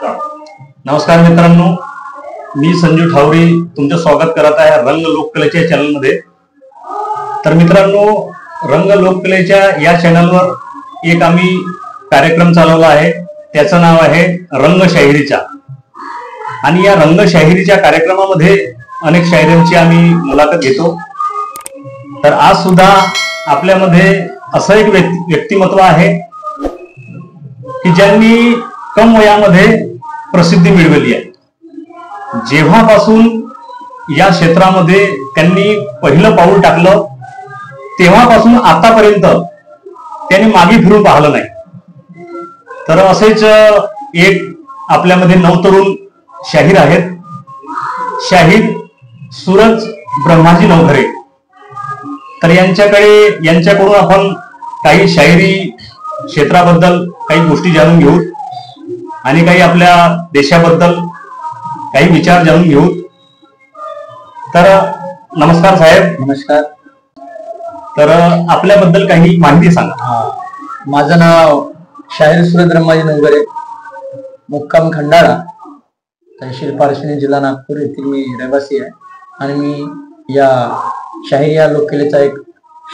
नमस्कार मित्रांनो, मी संजू ठावरी तुमचं स्वागत करत आहे रंग लोककलेच्या चॅनलमध्ये. तर मित्रांनो, रंग लोककलेच्या या चॅनलवर एक आम्ही कार्यक्रम चालवला आहे, त्याचं नाव आहे रंग शाहिरीचा. आणि या रंग शाहिरीच्या कार्यक्रमामध्ये अनेक शायरांची आम्ही मुलाखत घेतो. तर आज सुद्धा आपल्यामध्ये असं एक व्यक्तिमत्व आहे की ज्यांनी कम वयामध्ये प्रसिद्धी मिळवली आहे. जेव्हापासून या क्षेत्रामध्ये त्यांनी पहिलं पाऊल टाकलं तेव्हापासून आतापर्यंत त्यांनी मागे फिरून पाहिलं नाही. तर असेच एक आपल्यामध्ये नवतरुण शाहीर आहेत, शाहीर सूरज ब्रह्माजी नवघरे. तर यांच्याकडून आपण काही शायरी क्षेत्राबद्दल काही गोष्टी जाणून घेऊ आणि काही आपल्या देशाबद्दल काही विचार जाणून घेऊ. तर नमस्कार साहेब. नमस्कार. तर आपल्याबद्दल काही माहिती सांगा. माझं नाव शाहीर सूरज ब्रह्माजी नवघरे, मुक्काम खंडाळा, तहसील पारशिवनी, जिल्हा नागपूर येथील मी रहिवासी आहे. आणि मी या शाहीर या लोककलेचा एक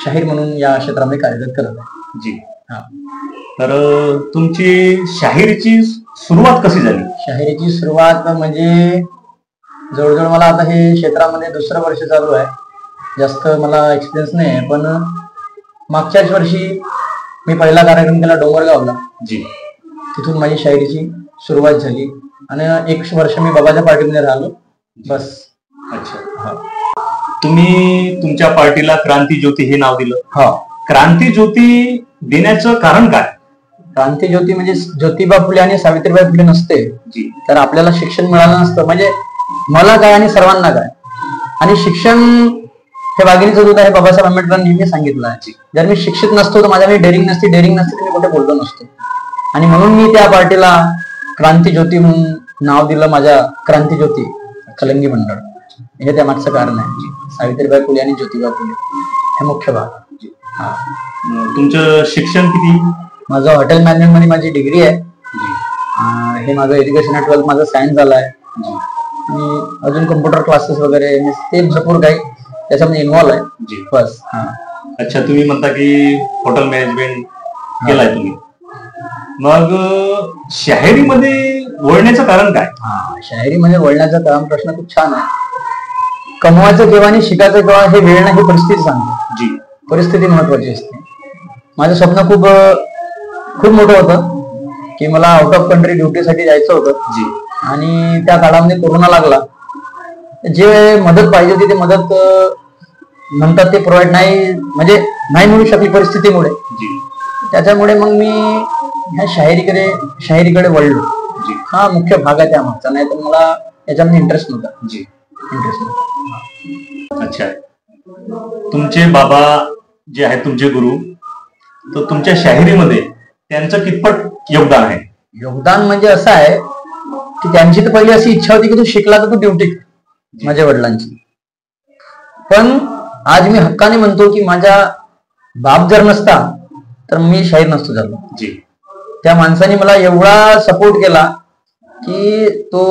शाहीर म्हणून या क्षेत्रामध्ये कार्यरत करत आहे. जी हा. तर तुमची शाहिरीची सुरुवात कशी झाली? शाहिरीची सुरुवात म्हणजे जवळजवळ मला आता हे क्षेत्रामध्ये दुसरं वर्ष चालू आहे. जास्त मला एक्सपिरियन्स नाही आहे, पण मागच्याच वर्षी मी पहिला कार्यक्रम केला डोंगरगावला. जी. तिथून माझी शाहिरीची सुरुवात झाली आणि 1 वर्ष मी बाबाच्या पार्टीमध्ये राहिलो बस. अच्छा. हा. तुम्ही तुमच्या पार्टीला क्रांती ज्योती हे नाव दिलं. हा. क्रांती ज्योती देण्याचं कारण काय? क्रांती ज्योती म्हणजे ज्योतिबा फुले आणि सावित्रीबाई फुले नसते तर आपल्याला शिक्षण मिळालं नसतं. म्हणजे मला काय आणि सर्वांना काय. आणि शिक्षण हे वाघिणीचं दूध आहे, बाबासाहेब आंबेडकरांनी नेहमी सांगितलं आहे. जर मी शिक्षित नसतो तर माझ्याकडे डेअरिंग नसते तर मी कुठे बोललो नसतो. आणि म्हणून मी त्या पार्टीला क्रांती ज्योती म्हणून नाव दिलं, माझ्या क्रांती ज्योती कलंगी मंडळ. हे त्या मागचं कारण आहे. सावित्रीबाई फुले आणि ज्योतिबा फुले हे मुख्य भाग. हा. तुमचं शिक्षण किती? माझं हॉटेल मॅनेजमेंट मध्ये माझी डिग्री आहे. हे माझं एज्युकेशन 12th माझं सायन्स झालं आहे. आणि अजून कम्प्युटर क्लासेस वगैरे ते भरपूर काही त्याच्यामध्ये इन्व्हॉल्व आहे बस. अच्छा. तुम्ही म्हणता की हॉटेल मॅनेजमेंट केलाय तुम्ही, मग शाहिरीमध्ये वळण्याचं कारण काय? शाहिरीमध्ये वळण्याचं कारण प्रश्न खूप छान आहे. कमवायचं केव्हा आणि शिकायचं केव्हा हे वेळ नाही, ही परिस्थिती सांगते. जी. परिस्थिती महत्वाची असते. माझं स्वप्न खूप मोठं होतं की मला आउट ऑफ कंट्री ड्युटीसाठी जायचं होतं. जी. आणि त्या काळामध्ये कोरोना लागला. जे मदत पाहिजे होती ते मदत नंतर ते प्रोव्हाइड नाही मिळू शकली परिस्थितीमुळे. त्याच्यामुळे मग मी ह्या शाहिरीकडे वळलो. हा मुख्य भाग आहे त्यामागचा, नाही तर मला याच्यामध्ये इंटरेस्ट नव्हता. अच्छा. तुमचे बाबा जे आहेत तुमचे गुरु, तर तुमच्या शाहिरीमध्ये त्यांचं कितपत योगदान आहे? योगदान म्हणजे असं आहे की त्यांची तर पहिली अशी इच्छा होती की तू शिकला तर तू ड्युटी कर, माझ्या वडिलांची. पण आज मी हक्काने म्हणतो की माझा बाप जर नसता तर मी शाहीर नसतो झालो. त्या माणसाने मला एवढा सपोर्ट केला की तो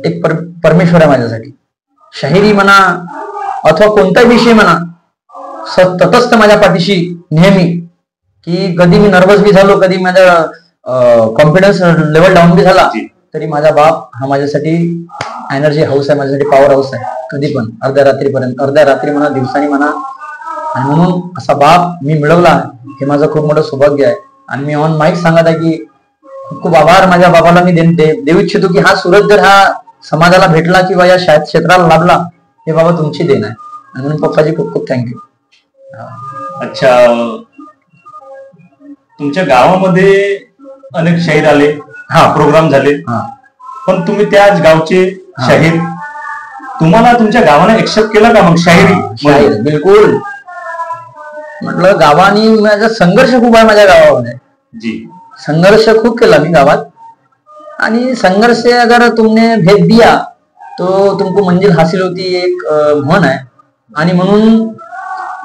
एक परमेश्वर आहे माझ्यासाठी. शाहिरी म्हणा अथवा कोणताही विषय म्हणा, तटस्थ माझ्या पाठीशी नेहमी. की कधी मी नर्वस बी झालो, कधी माझा कॉन्फिडन्स लेवल डाऊन बी झाला, तरी माझा बाप हा माझ्यासाठी एनर्जी हाऊस आहे, माझ्यासाठी पॉवर हाऊस आहे. कधी पण अर्ध्या रात्री म्हणा, दिवसानी म्हणा. आणि म्हणून असा बाप मी मिळवला हे माझं खूप मोठं सौभाग्य आहे. आणि मी ऑन माईक सांगत आहे की खूप आभार माझ्या बाबाला मी देऊ इच्छितो की हा सूरज जर हा समाजाला भेटला किंवा या क्षेत्राला लाभला, हे बाबा तुमची देण आहे. आणि म्हणून पप्पाजी खूप थँक्यू. अच्छा. तुमच्या गावामध्ये अनेक शाहीर आले, प्रोग्राम झाले, पण तुम्ही त्याच गावचे शाहीर. तुम्हाला तुमच्या गावाने एक्सेप्ट केलं का मग शाहिरी? बिलकुल. म्हटलं गावानी माझा संघर्ष खूप आहे माझ्या गावामध्ये. संघर्ष खूप केला मी गावात. आणि संघर्ष अगर तुमने भेद दिया तो तुमको मंजिल हासिल होती, एक म्हण आहे. आणि म्हणून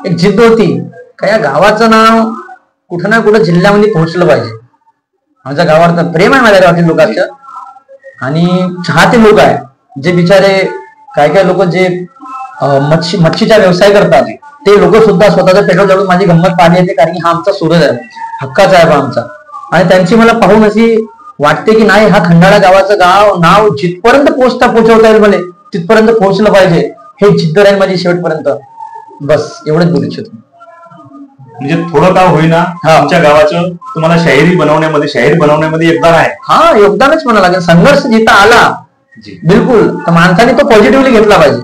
एक जिद्द होती का या गावाचं नाव कुठं ना कुठं जिल्ह्यामध्ये पोहोचलं पाहिजे. माझ्या गावात प्रेम आहे माझ्या गावातील लोकांचं. आणि चाहते लोक आहे, जे बिचारे काय काय लोक जे मच्छीचा व्यवसाय करतात, ते लोक सुद्धा स्वतःचं पेट्रोल जाळून माझी गंमत पाहिली येते, कारण की हा आमचा सूरज आहे, हक्काचा आहे बा आमचा. आणि त्यांची मला पाहून अशी वाटते की नाही, हा खंडाळा गावाचं नाव जिथपर्यंत पोहोचवता येईल मला तिथपर्यंत पोहोचलं पाहिजे, हे जिद्द राहील माझी शेवटपर्यंत. बस एवढंच बोलू इच्छितो. म्हणजे थोडं का होईना आमच्या गावाचं तुम्हाला शाहीर बनवण्यामध्ये योगदान आहे. हा, योगदानच म्हणा लागेल. संघर्ष जिथं आला बिलकुल, तर माणसाने तो पॉझिटिव्हली घेतला पाहिजे.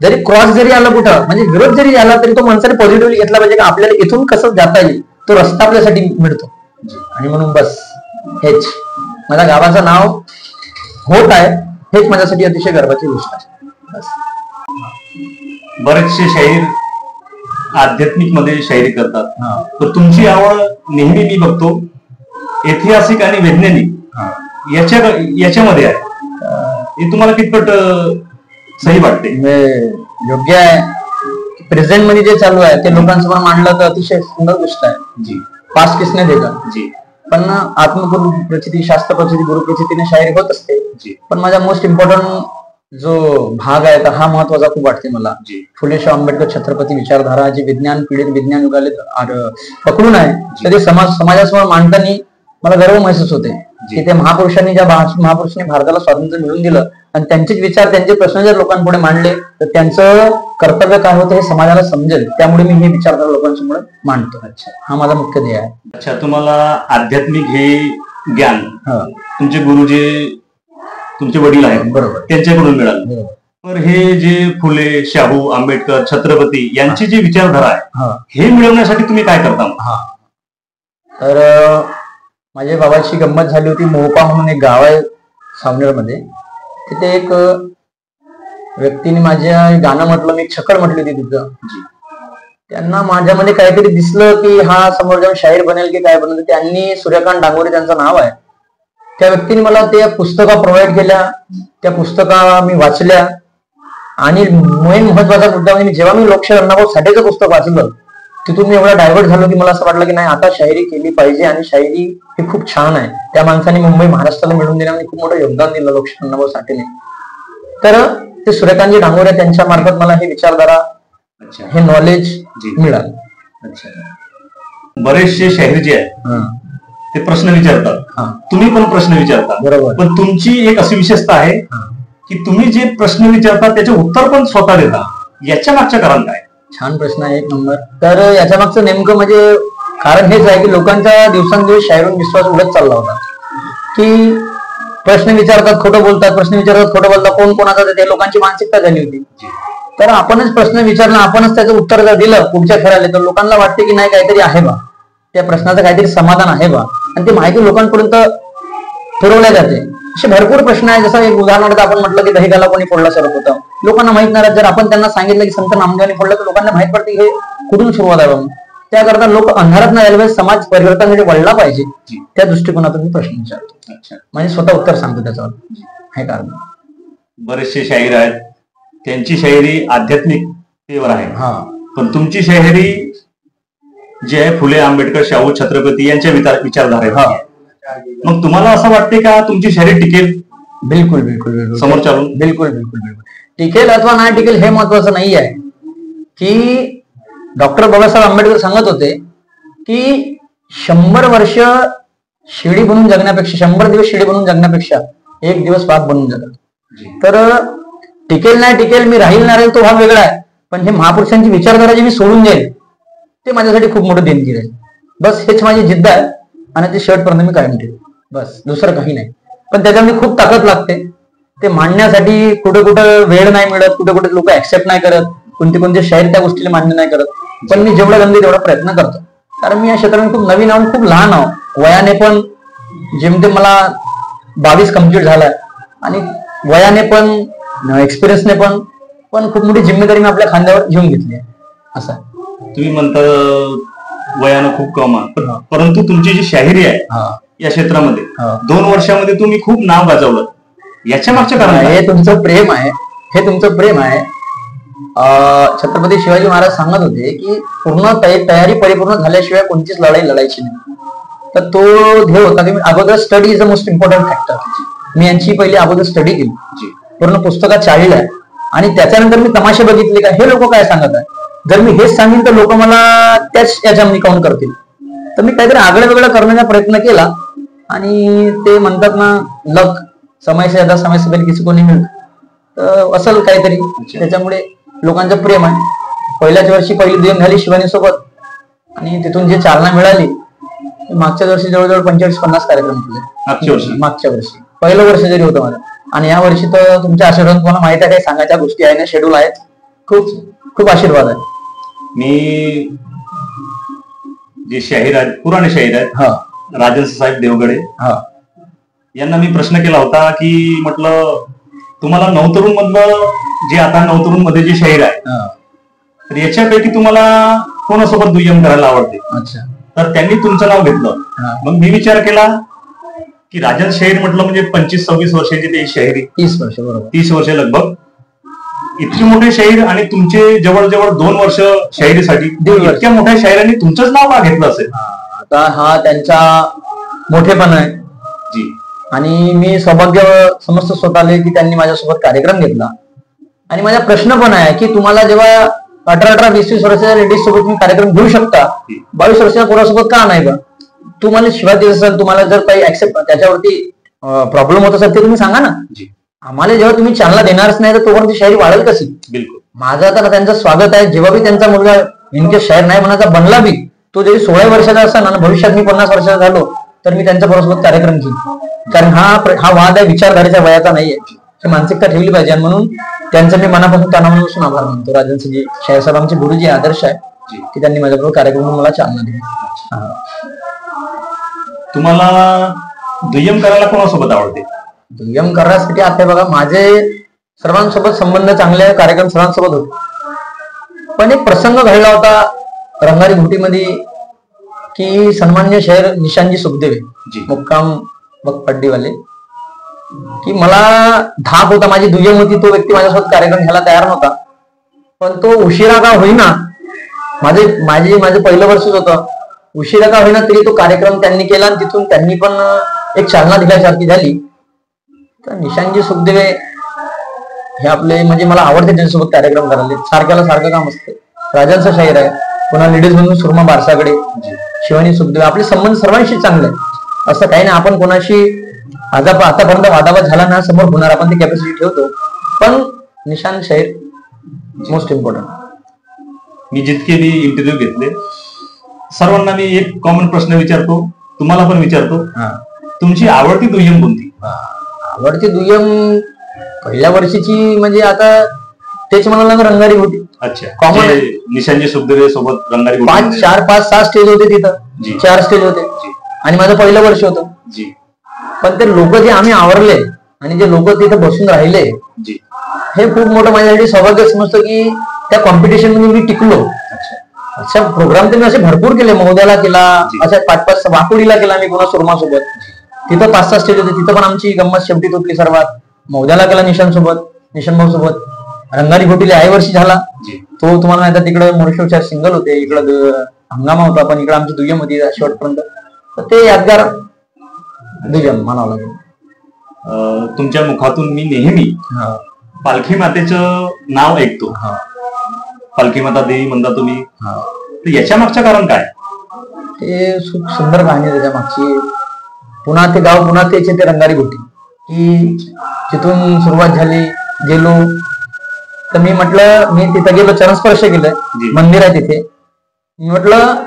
जरी क्रॉस जरी आला कुठं, म्हणजे विरोध जरी आला तरी तो माणसाने पॉझिटिव्हली घेतला पाहिजे, की आपल्याला इथून कसं जाता येईल, तो रस्ता आपल्यासाठी मिळतो. आणि म्हणून बस हेच माझ्या गावाचं नाव होत आहे, हेच माझ्यासाठी अतिशय गर्वाची गोष्ट आहे. बरेचसे शाहीर आध्यात्मिक मध्ये शायरी करतात, तर तुमची आवड नेहमी मी बघतो ऐतिहासिक आणि वैज्ञानिक याच्यामध्ये आहे. हे तुम्हाला कितपत सही वाटते? योग्य आहे. प्रेझेंट मध्ये जे चालू आहे ते लोकांसमोर मांडलं तर अतिशय सुंदर गोष्ट आहे. जी, पास किसने देखा. जी, पण आत्मगुरु प्रचिती, शास्त्र प्रचिती, गुरु प्रचितीने शायरी होत असते. पण माझा मोस्ट इम्पॉर्टंट जो भाग आहे तर हा महत्वाचा खूप वाटते मला. फुले शाहू आंबेडकर छत्रपती विचारधारा जी विज्ञान पीडित, विज्ञान युगाले पकडून आहे, तर ते समाजासमोर मांडताना मला गर्व महसूस होते की ते महापुरुषांनी भारताला स्वातंत्र्य मिळवून दिलं, आणि त्यांचेच विचार, त्यांचे प्रश्न जर लोकांपुढे मांडले तर त्यांचं कर्तव्य काय होतं हे समाजाला समजेल. त्यामुळे मी हे विचारधारा लोकांसमोर मांडतो. अच्छा, हा माझा मुख्य ध्येय आहे. अच्छा, तुम्हाला आध्यात्मिक हे ज्ञान तुमचे गुरु जे तुमचे वडील आहेत बरोबर त्यांच्याकडून मिळालं. तर हे जे फुले, शाहू, आंबेडकर, छत्रपती यांची जी विचारधारा आहे हे मिळवण्यासाठी तुम्ही काय करता? तर माझ्या बाबाची गंमत झाली होती. मोहपा म्हणून एक गाव आहे सावनेरमध्ये. तिथे एक व्यक्तीने माझ्या गाणं म्हटलं, मी छकड म्हटली होती तिथं. त्यांना माझ्यामध्ये काहीतरी दिसलं की हा समोर जाऊन शाहीर बनेल की काय बनेल. त्यांनी सूर्यकांत डांगोरे त्यांचं नाव आहे, त्या व्यक्तीने मला त्या पुस्तका प्रोव्हाइड केल्या. त्या पुस्तका मी वाचल्या, आणि मेन महत्वाचा मुद्दा म्हणजे जेव्हा मी लोकशाहीर अण्णाभाऊ साठेचं पुस्तक वाचलं तिथून मी एवढा डायव्हर्ट झालो की मला असं वाटलं की नाही, आता शायरी केली पाहिजे, आणि शायरी ही खूप छान आहे. त्या माणसाने मुंबई महाराष्ट्राला मिळवून देण्यामध्ये खूप मोठं योगदान दिलं लोकशाहीर अण्णाभाऊ साठेने. तर ते सूर्यकांतजी डांगोरे त्यांच्या मार्फत मला हे विचारधारा, हे नॉलेज मिळालं. बरेचसे शाहीर जे आहेत ते प्रश्न विचारतात, तुम्ही पण प्रश्न विचारता बरोबर. पण तुमची एक अशी विशेषता आहे की तुम्ही जे प्रश्न विचारता त्याचे उत्तर पण स्वतः देता. याच्या मागच्या कारण काय? छान प्रश्न आहे, एक नंबर. तर याच्या मागचं नेमकं म्हणजे कारण हेच आहे की लोकांचा दिवसांदिवस शायरीवर विश्वास उडत चालला होता, की प्रश्न विचारतात खोटं बोलतात, प्रश्न विचारतात खोटं बोलतात, कोण कोणाचा, ते लोकांची मानसिकता झाली होती. तर आपणच प्रश्न विचारला, आपणच त्याचं उत्तर जर दिलं पुढच्या खेळाला, तर लोकांना वाटते की नाही काहीतरी आहे बा, त्या प्रश्नाचं काहीतरी समाधान आहे बा, आणि ती माहिती लोकांपर्यंत पुरवल्या जाते. असे भरपूर प्रश्न आहे. जसं एक उदाहरणार्थ आपण म्हटलं की दहीगाला कोणी फोडला सरत होतं, लोकांना माहित नाही. जर आपण त्यांना सांगितलं की संत नामदेवांनी फोडलं तर लोकांना माहित पडते हे कुठून सुरुवात आहे. त्याकरता लोक अंधारात नाही यायला, समाज परिवर्तनासाठी वळला पाहिजे, त्या दृष्टिकोनातून मी प्रश्न विचारतो. म्हणजे स्वतः उत्तर सांगतो त्याच्यावर. हे कारण बरेचसे शाहीर आहेत त्यांची शायरी आध्यात्मिकतेवर आहे, पण तुमची शायरी जी आहे फुले, आंबेडकर, शाहू, छत्रपती यांच्या विचारधारा. मग तुम्हाला असं वाटते का तुमची शायरी टिकेल? बिलकुल बिलकुल बिलकुल समोर चालून बिलकुल बिलकुल बिलकुल टिकेल अथवा नाही टिकेल हे महत्वाचं नाही आहे. की डॉक्टर बाबासाहेब आंबेडकर सांगत होते की 100 वर्ष शिडी बनून जगण्यापेक्षा, 100 दिवस शिडी बनून जगण्यापेक्षा एक दिवस बाप बनून जगा. तर टिकेल नाही टिकेल, मी राहील नाही राहील तो भाग वेगळा आहे, पण हे महापुरुषांची विचारधारा जी मी सोडून जाईल ते माझ्यासाठी खूप मोठं देणगी आहे. बस हेच माझी जिद्द आहे, आणि ते शेवटपर्यंत मी कायम ठेवू. बस दुसरं काही नाही. पण त्याच्यामध्ये खूप ताकद लागते. ते मांडण्यासाठी कुठे कुठं वेळ नाही मिळत, कुठे कुठे लोक ऍक्सेप्ट नाही करत, कोणते शाहीर त्या गोष्टीला मान्य नाही करत. पण मी जेवढा जमते तेवढा प्रयत्न करतो, कारण मी या क्षेत्रात खूप नवीन आहोत, खूप लहान आहो. वयाने पण जेमते मला 22 कम्प्लीट झालाय, आणि वयाने पण एक्सपिरियन्सने पण खूप मोठी जिम्मेदारी मी आपल्या खांद्यावर घेऊन घेतली आहे. असं तुम्ही म्हणता वयानं खूप कम आहे, परंतु तुमची जी शाहिरी आहे या क्षेत्रामध्ये 2 वर्षामध्ये तुम्ही खूप नाव गाजवलं. याच्या मागच्या कारण हे तुमचं प्रेम आहे, हे तुमचं प्रेम आहे. छत्रपती शिवाजी महाराज सांगत होते की पूर्ण तयारी परिपूर्ण झाल्याशिवाय कोणतीच लढाई लढायची नाही. तर तो ध्येय होता की अगोदर study is the most important factor. मी यांची पहिली अगोदर स्टडी केली, जी पूर्ण पुस्तकात चाळली आहे, आणि त्याच्यानंतर मी तमाशे बघितले का हे लोक काय सांगत आहे. जर मी हेच सांगेन तर लोक मला त्याच याच्यामध्ये काउंट करतील. तर मी काहीतरी आगळं वेगळं करण्याचा प्रयत्न केला, आणि ते म्हणतात ना, लक समय से ज्यादा समय से पहले किसी को नहीं मिळत, असल काहीतरी. त्याच्यामुळे लोकांचं प्रेम आहे. पहिल्याच वर्षी पहिली दुय्यम झाली शिवानी सोबत, आणि तिथून जे चालना मिळाली, मागच्या वर्षी जवळजवळ 45-50 कार्यक्रम केले. मागच्या वर्षी पहिलं वर्ष जरी होतं माझं, आणि या वर्षी तर तुमच्या आशीर्वाद, तुम्हाला माहिती आहे काही सांगायच्या गोष्टी आहे ना, शेड्यूल आहेत, खूप खूप आशीर्वाद आहे. मी जे शाहीर आहेत, पुराणे शाहीर आहेत, राजन साहेब देवगडे, यांना मी प्रश्न केला होता की म्हटलं तुम्हाला नवतरुण मधलं जे आता नवतरुण मध्ये जे शाहीर आहे, तर याच्यापैकी तुम्हाला कोणासोबत दुय्यम करायला आवडते. अच्छा. तर त्यांनी तुमचं नाव घेतलं. मग मी विचार केला की राजन शाहीर म्हटलं म्हणजे 25-26 वर्षाची ते शाहिरी, 30 वर्ष, बरोबर, 30 वर्ष लगभग, इतके मोठे शाहीर, आणि तुमचे जवळजवळ 2 वर्ष शाहिरीसाठी, इतक्या मोठ्या शाहिरांनी तुमचंच नाव का घेतलं असेल. आता हा त्यांचा मोठेपणा आहे जी, आणि मी सौभाग्य समजतो स्वतःला की त्यांनी माझ्यासोबत कार्यक्रम घेतला. आणि माझा प्रश्न पण आहे की तुम्हाला जेव्हा 18-18, 20-20 वर्षाच्या लेडीज सोबत तुम्ही कार्यक्रम घेऊ शकता, 22 वर्षाच्या पोरासोबत का नाही का. तुम्हाला शिवाय देत असाल, तुम्हाला जर काही ऍक्सेप्ट त्याच्यावरती प्रॉब्लेम होत असेल ते तुम्ही सांगा ना. आम्हाला जेव्हा तुम्ही चालना देणारच नाही तर तोपर्यंत शायरी वाढेल कशी. बिलकुल. माझं आता त्यांचं स्वागत आहे. जेव्हा बी त्यांचा मुलगा इनकेस शायर नाही म्हणाचा बनला बी, तो जरी 16 वर्षाचा असेल आणि भविष्यात मी 50 वर्षाचा झालो तर मी त्यांच्या बरोबर कार्यक्रम घेईन. कारण हा वाद आहे विचारधारेच्या वयाचा नाहीये, ही मानसिकता ठेवली पाहिजे. आणि म्हणून त्यांचं मी मनापासून मनापासून आभार मानतो. राजनजी शायर साहेब आमचे गुरुजी आदर्श आहे की त्यांनी माझ्याबरोबर कार्यक्रम मला चालना दिली. तुम्हाला दुय्यम करायला कोणासोबत आवडते. दुय्यम करण्यासाठी आता बघा, माझे सर्वांसोबत संबंध चांगले, कार्यक्रम सर्वांसोबत होते. पण एक प्रसंग घडला होता रंगारी घुटीमध्ये की सन्मान्य शायर निशांजी सुखदेव, मुक्काम बगपट्टीवाले, की मला धाक होता, माझी दुय्यम होती, तो व्यक्ती माझ्यासोबत कार्यक्रम घ्यायला तयार नव्हता. पण तो उशिरा का होईना, माझं पहिलं वर्षच होतं, उशिरा का होईना तरी तो कार्यक्रम त्यांनी केला, आणि तिथून त्यांनी पण एक चालना दिल्यासारखी झाली. तर निशांजी सुखदेवे हे आपले म्हणजे मला आवडते त्यांच्यासोबत कार्यक्रम करायला, सारख्याला सारखं काम असते. राजांचा शाहीर आहे, पुन्हा लेडीज म्हणून सुरमा बारसाकडे, शिवानी सुखदेव, आपले संबंध सर्वांशी चांगले आहे. असं काही नाही आपण कोणाशी आतापर्यंत वादावाद झाला ना, समोर होणार, आपण ती कॅपॅसिटी ठेवतो. पण निशांत शाहीर मोस्ट इम्पॉर्टंट. मी जितके मी इंटरव्ह्यू घेतले सर्वांना मी एक कॉमन प्रश्न विचारतो, तुम्हाला पण विचारतो, तुमची आवडती दुय्यम कोणती. आवडती दुय्यम पहिल्या वर्षीची म्हणजे आता तेच म्हणाला ना, रंगारी होती. अच्छा, कॉमन. निशांजी सुखदेव सोबत रंगारी 4, 5, 6 स्टेज होते तिथं, 4 स्टेज होते, आणि माझं पहिलं वर्ष होतं. पण ते लोक जे आम्ही आवरले आणि जे लोक तिथे बसून राहिले, हे खूप मोठं माझ्यासाठी सौभाग्य समजतं की त्या कॉम्पिटिशन मध्ये मी टिकलो. अशा प्रोग्राम त्यांनी असे भरपूर केले, महोदयाला केला, अशा 5-5 वाकुडीला केला मी पुन्हा सुरमासोबत, तिथं 5-6 स्टेज होते, तिथं पण आमची गंमत शेवटी तुटली सर्वात. महोदयाला केला निशांत भाऊ सोबत. रंगारी घोटीला आई वर्षी झाला, तो तुम्हाला माहिती तिकडे मोरेश्वरच्या सिंगल होते, इकडं हंगामा होता, पण इकडे आमची दुय्यम होती शेवटपर्यंत. तर ते यादगार दुय्यम म्हणावं लागेल. तुमच्या मुखातून मी नेहमी पालखी मातेचं नाव ऐकतो. पालखी माता देवी म्हणता तुम्ही, तर याच्या मागचं कारण काय. ते खूप सुंदर कहाणी त्याच्या मागची. पुन्हा ते गाव, पुन्हा त्याचे ते रंगारी घोटी, की जिथून सुरुवात झाली, गेलो तर मी म्हटलं, मी तिथं गेलो, चरणस्पर्श केलं, मंदिर आहे तिथे. मी म्हटलं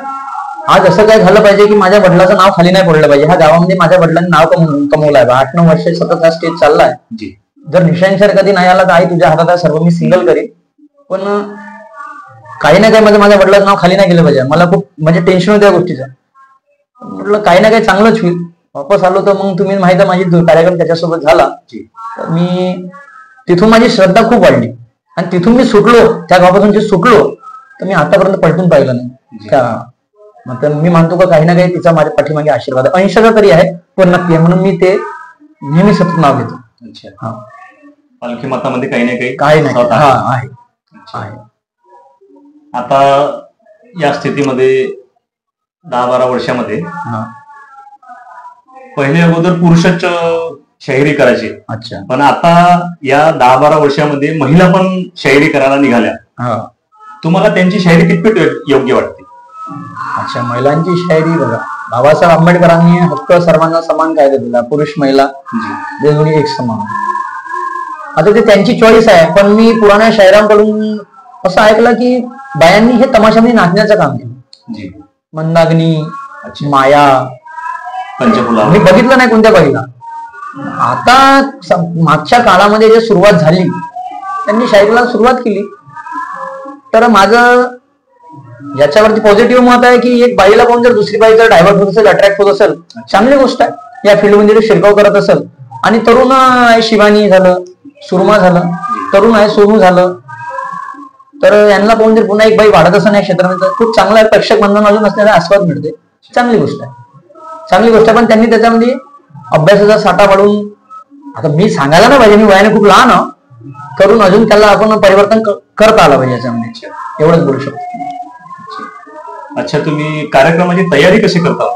आज असं काय झालं पाहिजे की माझ्या वडिलाचं नाव खाली नाही पडलं पाहिजे. ह्या गावामध्ये माझ्या वडिलांनी नाव कमवलं आहे. 8-9 वर्ष सतत हा स्टेज चाललाय. जर निशांत सर कधी नाही आला तर आई तुझ्या हातात आहे सर्व, मी सिंगल करीन, पण काही ना काही माझ्या वडिलांचं नाव खाली नाही गेलं पाहिजे. मला खूप म्हणजे टेन्शन होतं त्या गोष्टीचं. म्हटलं काही ना काही चांगलंच होईल. वापस आलो तर मग तुम्ही माहिती आहे माझी कार्यक्रम त्याच्यासोबत झाला. तर मी तिथून माझी श्रद्धा खूप वाढली, आणि तिथून मी सुटलो, त्या गावापासून जे सुटलो तर मी आतापर्यंत पलटून पाहिलं नाही का. मग मी मानतो का काही ना काही तिचा माझ्या पाठीमागे आशीर्वाद आहे, अंशाचा तरी आहे पण नक्की आहे, म्हणून मी ते नेहमी सतत नाव घेतो. अच्छा, पालखी मातामध्ये काही ना काही नाही आहे. आता या स्थितीमध्ये 10-12 वर्षामध्ये पहिले अगोदर पुरुषच शायरी करायची. अच्छा. पण आता या 10-12 वर्षामध्ये महिला पण शायरी करायला निघाल्या. तुम्हाला त्यांची शायरी कितपत योग्य वाटते? अच्छा, महिलांची शायरी बघा, बाबासाहेब आंबेडकरांनी हक्क सर्वांना समान कायदा दिला, पुरुष महिला दोन्ही एक समान. आता ते त्यांची चॉईस आहे, पण मी पुराण्या शायरांकडून असं ऐकलं की बायांनी हे तमाशाने नाचण्याचं काम केलं. मंदाग्नी, माया, पंचफुला मी बघितलं नाही कोणत्या बाईला. आता मागच्या काळामध्ये जे सुरुवात झाली, त्यांनी शायरीला सुरुवात केली. तर माझं याच्यावरती पॉझिटिव्ह मत आहे की एक बाईला कोण जर दुसरी बाई जर डायव्हर्ट होत असेल, अट्रॅक्ट होत असेल, चांगली गोष्ट आहे. या फील्डमध्ये शिरकाव करत असेल. आणि तरुण आहे, शिवानी झालं, सुरमा झालं, तरुण आहे, सोनू झालं, तर यांना कोण जर पुन्हा एक बाई वाढत असेल या क्षेत्रामध्ये खूप चांगला आहे. प्रेक्षक मंडळ अजून असण्याचा आस्वाद मिळते. चांगली गोष्ट आहे, चांगली गोष्ट आहे. पण त्यांनी त्याच्यामध्ये अभ्यासाचा साठा वाढून, आता मी सांगायला ना पाहिजे, मी वयाने खूप लहान करून अजून त्याला आपण परिवर्तन करता आलं पाहिजे याच्यामध्ये, एवढंच बोलू शकतो. अच्छा, तुम्ही कार्यक्रमाची तयारी कशी करता?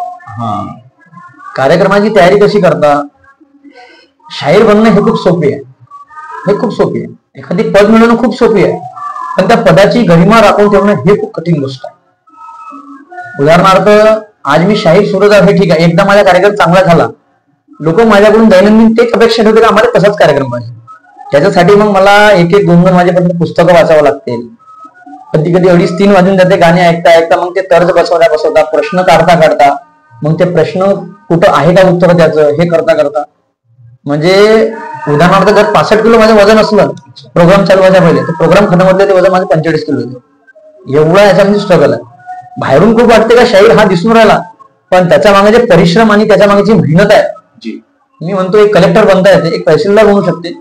कार्यक्रमाची तयारी कशी करता? शाहीर बनणं हे खूप सोपे आहे, हे खूप सोपे आहे. एखादी पद मिळवणं खूप सोपी आहे, पण त्या पदाची गरिमा राखून ठेवणं हे खूप कठीण गोष्ट आहे. उदाहरणार्थ, आज मी शाहीर सुरत आहे, ठीक आहे, एकदा माझा कार्यक्रम चांगला झाला, लोक माझ्याकडून दैनंदिन तेच अपेक्षा ठेवते की आम्हाला तसाच कार्यक्रम पाहिजे. त्याच्यासाठी मग मला 1-1, 2-2 वाजेपर्यंत पुस्तकं वाचावं लागतील. कधी कधी 2:30-3 वाजून जाते गाणे ऐकता ऐकता. मग ते तर्ज बसवता प्रश्न काढता मग ते प्रश्न कुठं आहे का उत्तर त्याचं, हे करता म्हणजे उदाहरणार्थ जर 65 किलो माझं वजन असलं प्रोग्राम चालू व्हायच्या पहिले, तर प्रोग्राम खतम होते ते वजन माझं 45 किलो होते. एवढा याच्यामध्ये स्ट्रगल आहे. बाहेरून खूप वाटते का शाहीर हा दिसून राहिला, पण त्याच्या मागे जे परिश्रम आणि त्याच्या मागे जी मेहनत आहे, मी म्हणतो एक कलेक्टर बनता येते, एक तहसीलदार बनू शकते.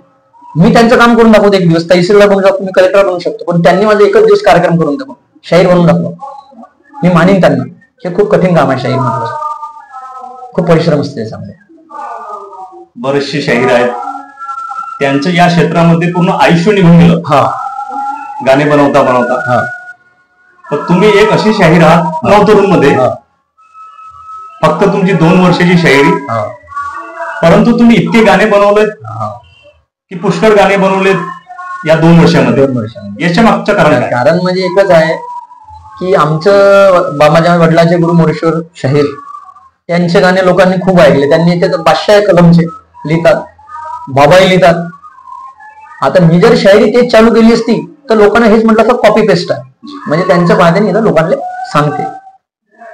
मी त्यांचं काम करून दाखवतो, एक दिवस तहसीलदार बनू शकतो, मी कलेक्टर बनू शकतो. पण त्यांनी माझं एकच दिवस कार्यक्रम करून दाखव, शाहीर बनवून दाखव. मी मानीन त्यांना. हे खूप कठीण काम आहे शाहीर म्हटलं, खूप परिश्रम असते त्याच्यामध्ये. बरेचसे शाहीर आहेत, त्यांचं या क्षेत्रामध्ये पूर्ण आयुष्य निघून गेलं. गाणे बनवता. तर तुम्ही एक अशी शाहीर आहात नवतरुण मध्ये, फक्त तुमची 2 वर्षाची शायरी, परंतु तुम्ही इतके गाणे बनवलेत की पुष्कळ गाणे बनवलेत या 2 वर्षामध्ये. याच्या मागचं कारण म्हणजे एकच आहे की आमचं माझ्या वडिलांचे गुरु मोरेश्वर शाहीर यांचे गाणे लोकांनी खूप ऐकले. त्यांनी ते बादशाह कलमचे लिहितात, बाबाई लिहितात. आता मी जर शायरी तेच चालू केली असती तर लोकांना हेच म्हटलं तर कॉपी पेस्ट आहे, म्हणजे त्यांच्या बाधेने लोकांना सांगते.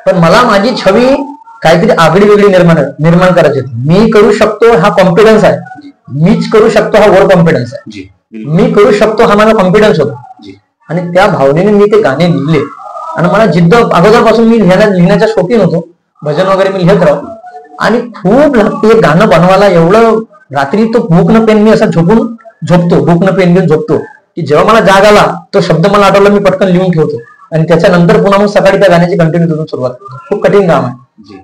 पण मला माझी छवी काहीतरी आगळी वेगळी निर्माण करायची होती. मी करू शकतो हा कॉन्फिडन्स आहे, मीच करू शकतो हा ओव्हर कॉन्फिडन्स आहे. मी करू शकतो हा माझा कॉन्फिडन्स होता. आणि त्या भावनेने मी ते गाणे लिहिले. आणि मला जिद्द अगोदरपासून मी लिहिण्याचा शौकीन होतो, भजन वगैरे मी लिहित राहतो. आणि खूप लागते गाणं बनवायला. एवढं रात्री तो बुक न पेन मी असं झोपतो, बुक न पेन घेऊन झोपतो, की जेव्हा मला जाग आला तो शब्द मला आठवला मी पटकन लिहून ठेवतो. आणि त्याच्यानंतर पुन्हा मग सकाळी त्या गाण्याची कंटिन्यू करून सुरुवात करतो. खूप कठीण काम आहे.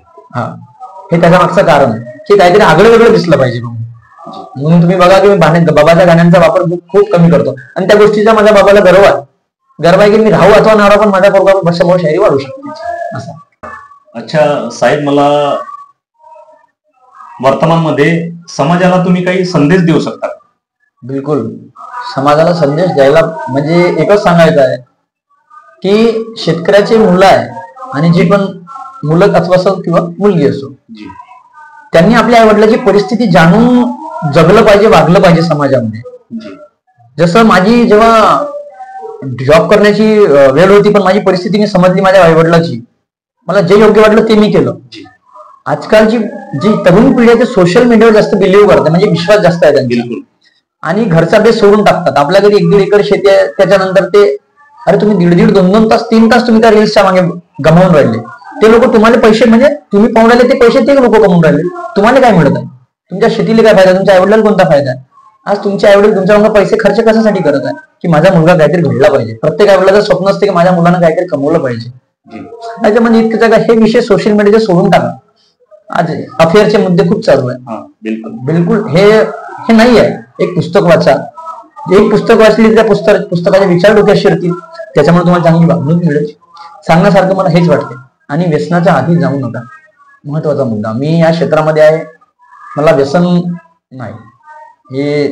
हे त्याच्या मागचं कारण आहे की काहीतरी आगळं वेगळं दिसलं पाहिजे. म्हणून तुम्ही बघा की मी बाबाच्या गाण्यांचा वापर खूप कमी करतो. आणि त्या गोष्टीचा माझ्या बाबाला गर्व आहे की मी राहू अथवा ना राहू, पण माझ्या पोरगा समोर शायरी वाढू शकते असं. अच्छा साहेब, मला वर्तमानमध्ये समाजाला तुम्ही काही संदेश देऊ शकता? बिलकुल. समाजाला संदेश द्यायला म्हणजे एकच सांगायचं आहे की शेतकऱ्याची मुलं आहे आणि जी पण मुलं असो किंवा मुलगी असो, त्यांनी आपल्या आई वडिलांची परिस्थिती जाणून जगलं पाहिजे, वागलं पाहिजे समाजामध्ये. जसं माझी जेव्हा जॉब करण्याची वेळ होती, पण माझी परिस्थिती मी समजली माझ्या आई वडिलांची, मला जे योग्य वाटलं ते मी केलं. आजकालची जी तरुण पिढी आहे ते सोशल मीडियावर जास्त बिलीव्ह करते, म्हणजे विश्वास जास्त आहे त्यांचा. आणि घरचा बेस सोडून टाकतात. आपल्या घरी 1-1.5 एकर शेती आहे, त्याच्यानंतर ते अरे तुम्ही 1.5-1.5, 2-2 तास, 3 तास तुम्ही त्या रील्सच्या मागे गमावून राहिले. ते लोक तुम्हाला पैसे, म्हणजे तुम्ही पाहून राहिले ते पैसे ते लोक कमवून राहिले. तुम्हाला काय मिळत आहे? तुमच्या शेतीला काय फायदा? तुमच्या आईवडिलांना कोणता फायदा आहे? आज तुमचे आईवडील तुमच्या मागे पैसे खर्च कशासाठी करत आहे? की माझा मुलगा काहीतरी घडला पाहिजे. प्रत्येक आईवडिलाचं स्वप्न असते की माझ्या मुलांना काहीतरी कमवलं पाहिजे. त्याच्यामध्ये इतकं जागा हे विषय सोशल मीडियाचे सोडून टाका. आज अफेअरचे मुद्दे खूप चालू आहे. बिलकुल हे नाही आहे. एक पुस्तक वाचा. एक पुस्तक वाचली त्या पुस्तकाचे विचार डोक्यात शिरतील, त्याच्यामुळे तुम्हाला चांगली वागणूक मिळेल. सांगण्यासारखं मला हेच वाटते. आणि व्यसनाच्या आधी जाऊ नका, महत्वाचा मुद्दा. मी या क्षेत्रामध्ये आहे, मला व्यसन नाही, हे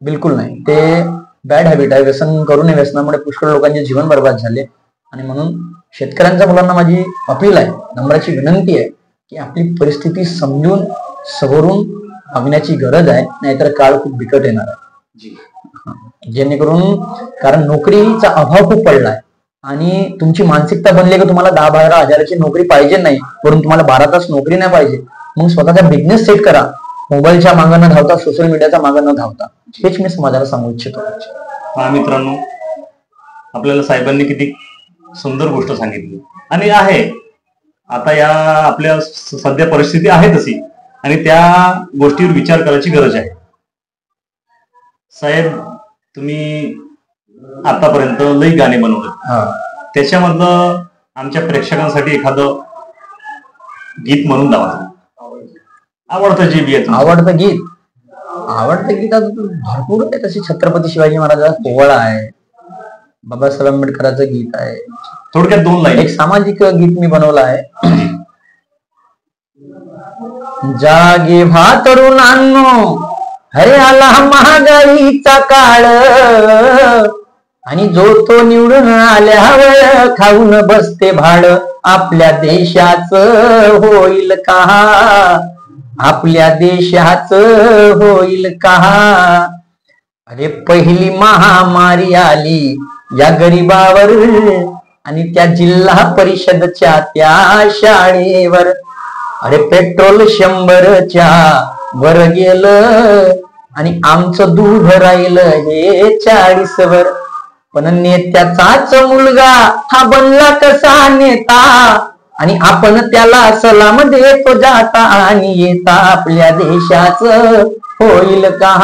बिलकुल नाही. ते बॅड हॅबिट आहे. व्यसन करू नये. व्यसनामुळे पुष्कळ लोकांचे जीवन बर्बाद झाले. आणि म्हणून शेतकऱ्यांच्या मुलांना माझी अपील आहे, नम्राची विनंती आहे की आपली परिस्थिती समजून सवरून वागण्याची गरज आहे, नाहीतर काळ खूप बिकट येणार आहे. जेणेकरून, कारण नोकरीचा अभाव खूप पडलाय आणि तुमची मानसिकता बनली की तुम्हाला 10-12 हजाराची नोकरी पाहिजे नाही, वरून तुम्हाला 12 तास नोकरी नाही पाहिजे. मग स्वतःचा बिझनेस सेट करा, मोबाईलच्या मागं न धावता, सोशल मीडियाच्या मागं न धावता. हेच मी समाजाला सांगू इच्छितो. हा मित्रांनो, आपल्याला साहेबांनी किती सुंदर गोष्ट सांगितली. आणि आहे आता या आपल्या सध्या परिस्थिती आहे तशी, आणि त्या गोष्टीवर विचार करायची गरज आहे. साहेब, तुम्ही आतापर्यंत लई गाणे बनवले, त्याच्यामधलं आमच्या प्रेक्षकांसाठी एखादं गीत म्हणून दावा. आवडतं जे बी आहे. आवडतं गीत आता भरपूर आहे तशी. छत्रपती शिवाजी महाराजांचा पोवाडा आहे, बाबासाहेब आंबेडकरांचं गीत आहे. थोडक्यात 2 लाईन. एक सामाजिक गीत मी बनवलं आहे. जागे व्हा तरुणांनो, हरे आला महागाईचा काळ, आणि जो तो निवडून आल्यावर खाऊन बसते भाड. आपल्या देशाचं होईल का, आपल्या देशाचं होईल का. अरे पहिली महामारी आली या गरिबावर, आणि त्या जिल्हा परिषदच्या त्या शाळेवर. अरे पेट्रोल 100च्या वर गेलं, आणि आमचं दूध राहिलं हे 40 वर. पण नेत्याचाच मुलगा हा बनला कसा नेता, आणि आपण त्याला सलाम देतो जाता आणि येता. आपल्या देशाचं होईल का,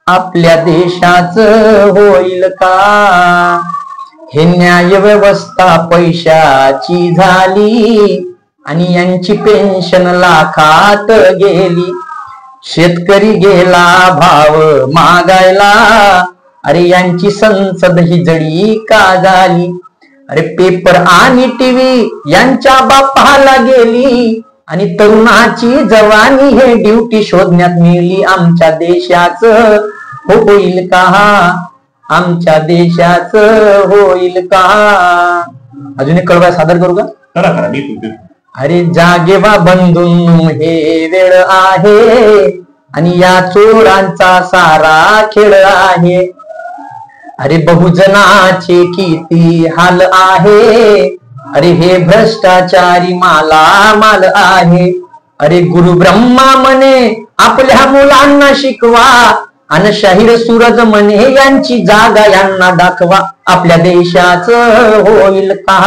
आपल्या देशाचं होईल का. हे न्याय व्यवस्था पैशाची झाली, आणि यांची पेन्शन लाखात गेली. शेतकरी गेला भाव मागायला, अरे यांची संसद ही जडी का झाली. अरे पेपर आणि टीव्ही यांच्या बापाला गेली, आणि तरुणाची जवानी हे ड्युटी शोधण्यात मिळली. आमच्या देशाचं होईल का, आमच्या देशाचं होईल का. अजून एक कळवा सादर करू का? करा. अरे जागे व्हा बंधूंनो, हे वेळ आहे, आणि या चोरांचा सारा खेळ आहे. अरे बहुजनाचे किती हाल आहे, अरे हे भ्रष्टाचारी माल आहे. अरे गुरु ब्रह्मा म्हणे आपल्या मुलांना शिकवा, आणि शाहीर सूरज म्हणे यांची जागा यांना दाखवा. आपल्या देशाचं होईल का,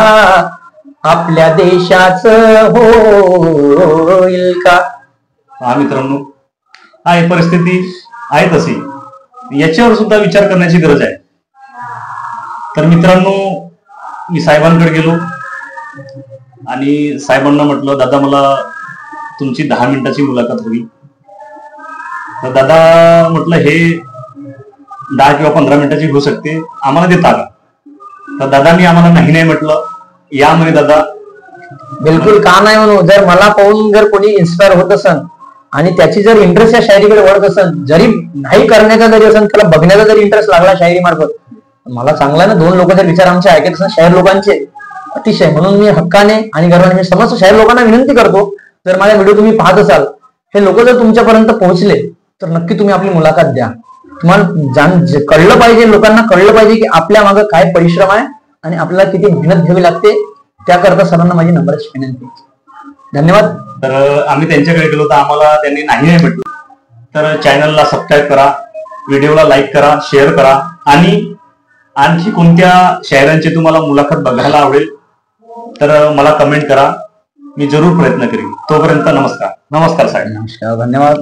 आपल्या देशाचं होईल का. हा मित्रांनो, आहे परिस्थिती आहे तशी, याच्यावर सुद्धा विचार करण्याची गरज आहे. तर मित्रांनो, मी साहेबांकडे गेलो आणि साहेबांना म्हटलं, दादा मला तुमची 10 मिनिटाची मुलाखत हवी. तर दादा म्हटलं, हे 10 किंवा 15 मिनिटाची होऊ शकते, आम्हाला देता का? तर दादांनी आम्हाला नाही म्हटलं. या म्हणे दादा. बिलकुल का नाही म्हणू. जर मला पाहून जर कोणी इन्स्पायर होत असेल आणि त्याची जर इंटरेस्ट या शायरीकडे वळत असेल, जरी नाही करण्याचा जरी असेल, त्याला बघण्याचा जरी इंटरेस्ट लागला शायरी मार्फत, मला चांगला ना. 2 लोक जर विचार आमचे ऐकत असेल शायर लोकांचे, अतिशय. म्हणून मी हक्काने आणि गर्वाने मी समस्त शायर लोकांना विनंती करतो, जर माझा व्हिडिओ तुम्ही पाहत असाल, हे लोक जर तुमच्यापर्यंत पोहोचले तर नक्की तुम्ही आपली मुलाखत द्या. तुम्हाला कळलं पाहिजे, लोकांना कळलं पाहिजे की आपल्या मागं काय परिश्रम आहे आणि आपल्याला किती मेहनत घ्यावी लागते. त्याकरता सर्वांना माझी नम्रची विनंती. धन्यवाद. तर आम्ही त्यांच्याकडे गेलो तर आम्हाला त्यांनी नाही म्हटलं. तर चॅनलला सबस्क्राईब करा, व्हिडिओला लाईक करा, शेअर करा, आणि आणखी कोणत्या शायरांची तुम्हाला मुलाखत बघायला आवडेल तर मला कमेंट करा. मी जरूर प्रयत्न करेन. तोपर्यंत नमस्कार. साहेब. नमस्कार. धन्यवाद.